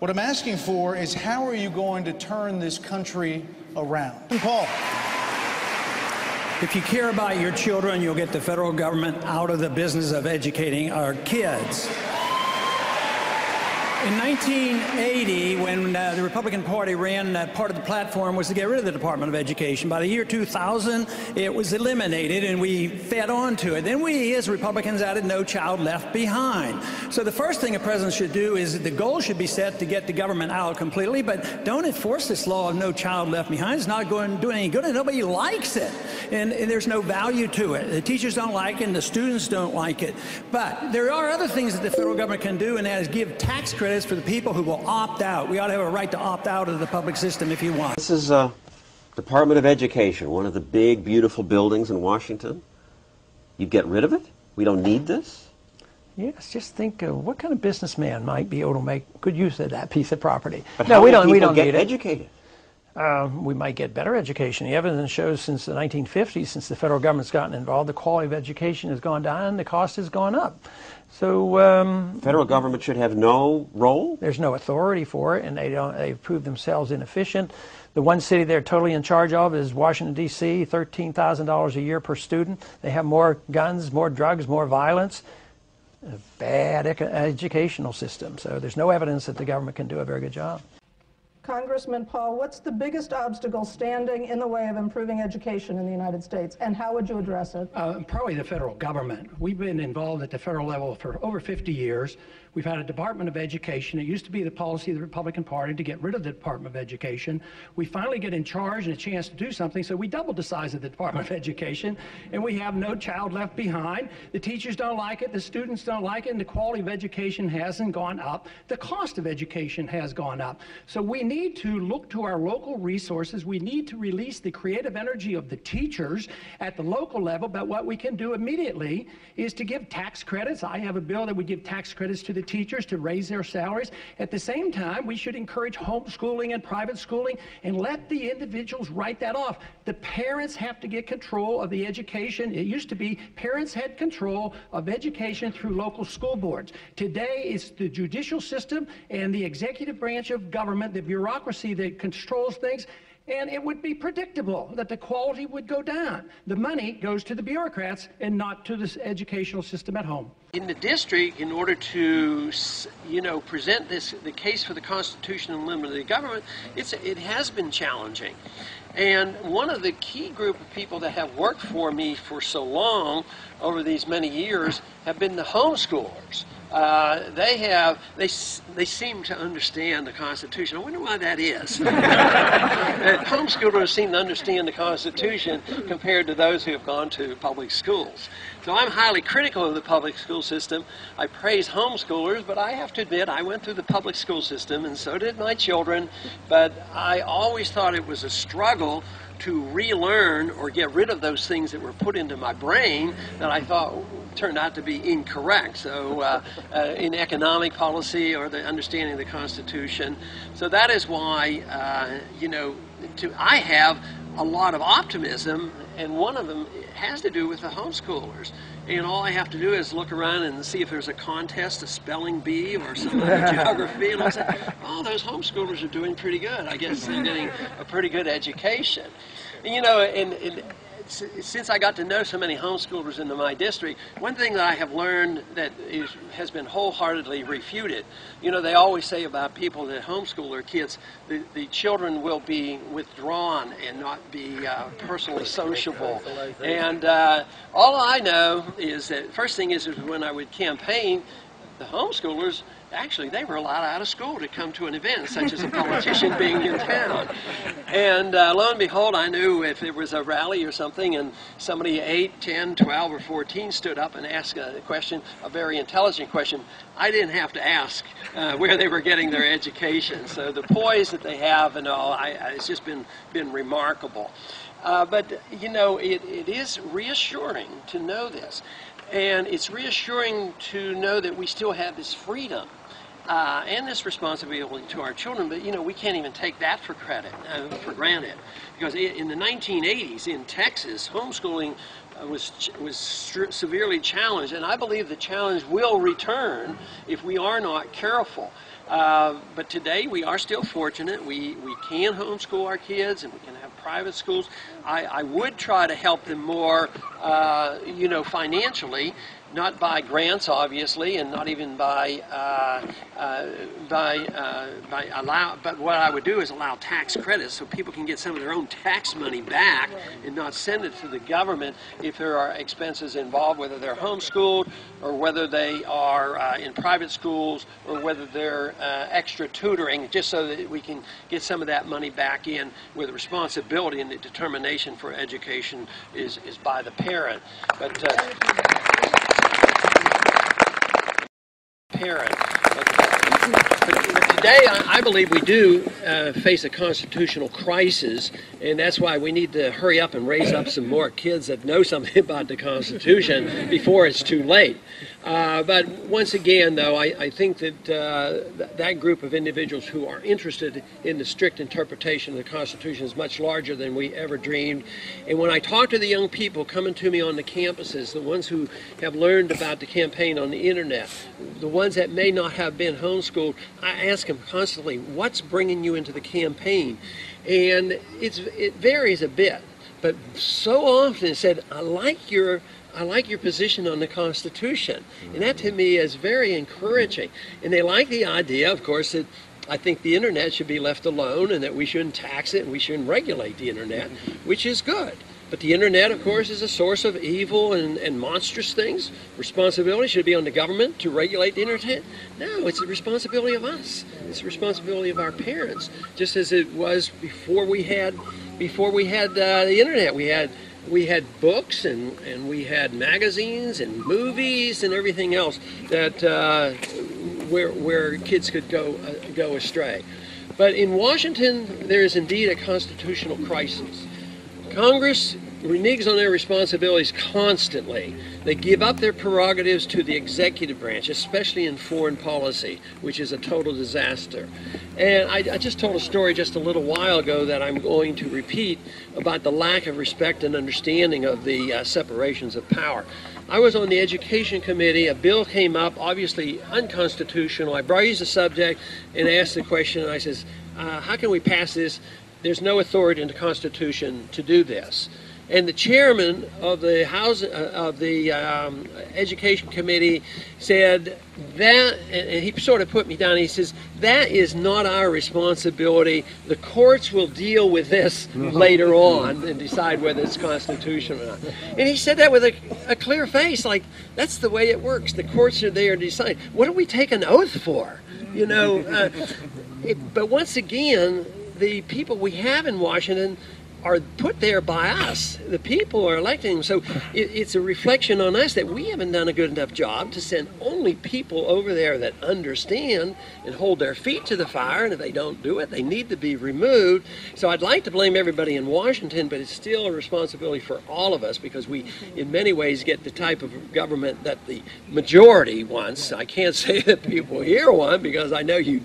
What I'm asking for is, how are you going to turn this country around? Paul. If you care about your children, you'll get the federal government out of the business of educating our kids. In 1980, when the Republican Party ran, part of the platform was to get rid of the Department of Education. By the year 2000, it was eliminated, and we fed on to it. Then we, as Republicans, added No Child Left Behind. So the first thing a president should do is the goal should be set to get the government out completely, but don't enforce this law of No Child Left Behind. It's not going to do any good, and nobody likes it. And there's no value to it. The teachers don't like it, and the students don't like it. But there are other things that the federal government can do, and that is give tax credits for the people who will opt out. We ought to have a right to opt out of the public system if you want. This is Department of Education, one of the big, beautiful buildings in Washington. You'd get rid of it? We don't need this? Yes, just think what kind of businessman might be able to make good use of that piece of property. But no, how we do don't people need get it. educated? We might get better education. The evidence shows since the 1950s, since the federal government's gotten involved, the quality of education has gone down and the cost has gone up. So federal government should have no role? There's no authority for it, and they've proved themselves inefficient. The one city they're totally in charge of is Washington, D.C., $13,000 a year per student. They have more guns, more drugs, more violence. A bad educational system. So there's no evidence that the government can do a very good job. Congressman Paul, what's the biggest obstacle standing in the way of improving education in the United States, and how would you address it? Probably the federal government. We've been involved at the federal level for over 50 years. We've had a Department of Education. It used to be the policy of the Republican Party to get rid of the Department of Education. We finally get in charge and a chance to do something, so we doubled the size of the Department of Education, and we have No Child Left Behind. The teachers don't like it, the students don't like it, and the quality of education hasn't gone up. The cost of education has gone up. So we need to look to our local resources. We need to release the creative energy of the teachers at the local level, but what we can do immediately is to give tax credits. I have a bill that would give tax credits to the teachers to raise their salaries. At the same time, we should encourage homeschooling and private schooling and let the individuals write that off. The parents have to get control of the education. It used to be parents had control of education through local school boards. Today, it's the judicial system and the executive branch of government, the bureaucracy that controls things. And it would be predictable that the quality would go down. The money goes to the bureaucrats and not to the educational system at home. In the district, in order to, present the case for the Constitution and limited government, it has been challenging. And one of the key group of people that have worked for me for so long over these many years have been the homeschoolers. They seem to understand the Constitution. I wonder why that is. Homeschoolers seem to understand the Constitution compared to those who have gone to public schools. So I'm highly critical of the public school system. I praise homeschoolers, but I have to admit I went through the public school system, and so did my children. But I always thought it was a struggle to relearn or get rid of those things that were put into my brain that I thought turned out to be incorrect. So in economic policy or the understanding of the Constitution. So that is why, I have a lot of optimism, and one of them has to do with the homeschoolers. And all I have to do is look around and see if there's a contest, a spelling bee or some other geography, and I'll say, oh, those homeschoolers are doing pretty good. I guess they're getting a pretty good education. And since I got to know so many homeschoolers in my district, one thing that I have learned that has been wholeheartedly refuted, they always say about people that homeschool their kids, the children will be withdrawn and not be personally sociable. And all I know is that first thing is when I would campaign, the homeschoolers, actually, they were allowed out of school to come to an event, such as a politician being in town. And lo and behold, I knew if there was a rally or something and somebody 8, 10, 12, or 14 stood up and asked a question, a very intelligent question, I didn't have to ask where they were getting their education. So the poise that they have and all, it's just been remarkable. But, it is reassuring to know this. And it's reassuring to know that we still have this freedom and this responsibility to our children, but we can't even take that for granted. Because in the 1980s in Texas, homeschooling was severely challenged, and I believe the challenge will return if we are not careful. But today we are still fortunate. We can homeschool our kids, and we can have private schools. I would try to help them more, financially, not by grants, obviously, and not even by but what I would do is allow tax credits so people can get some of their own tax money back and not send it to the government if there are expenses involved, whether they're homeschooled or whether they are in private schools or whether they're extra tutoring, just so that we can get some of that money back in, where the responsibility and the determination for education is by the parent. But But today, I believe we do face a constitutional crisis, and that's why we need to hurry up and raise up some more kids that know something about the Constitution before it's too late. But once again, though, I think that that group of individuals who are interested in the strict interpretation of the Constitution is much larger than we ever dreamed. And when I talk to the young people coming to me on the campuses, the ones who have learned about the campaign on the internet, the ones that may not have been homeschooled, I ask them constantly, what's bringing you into the campaign? And it varies a bit, but so often it said, I like your position on the Constitution. And that to me is very encouraging. And they like the idea, of course, that I think the internet should be left alone and that we shouldn't tax it and we shouldn't regulate the internet, which is good. But the internet, of course, is a source of evil and monstrous things. Responsibility should be on the government to regulate the internet. No, it's the responsibility of us. It's the responsibility of our parents, just as it was before we had the internet. We had books and we had magazines and movies and everything else that where kids could go astray. But in Washington, there is indeed a constitutional crisis. Congress reneges on their responsibilities constantly. They give up their prerogatives to the executive branch, especially in foreign policy, which is a total disaster. And I just told a story just a little while ago that I'm going to repeat about the lack of respect and understanding of the separations of power. I was on the Education Committee. A bill came up, obviously unconstitutional. I raised the subject and asked the question, and I says, how can we pass this? There's no authority in the Constitution to do this. And the chairman of the Education Committee said that, and he sort of put me down. He says, that is not our responsibility. The courts will deal with this later on and decide whether it's constitutional or not. And he said that with a clear face, like, that's the way it works. The courts are there to decide. What do we take an oath for? You know, but once again, the people we have in Washington are put there by us. The people are electing them. So it's a reflection on us that we haven't done a good enough job to send only people over there that understand and hold their feet to the fire, and if they don't do it, they need to be removed. So I'd like to blame everybody in Washington, but it's still a responsibility for all of us, because we, in many ways, get the type of government that the majority wants. I can't say that people here want, because I know you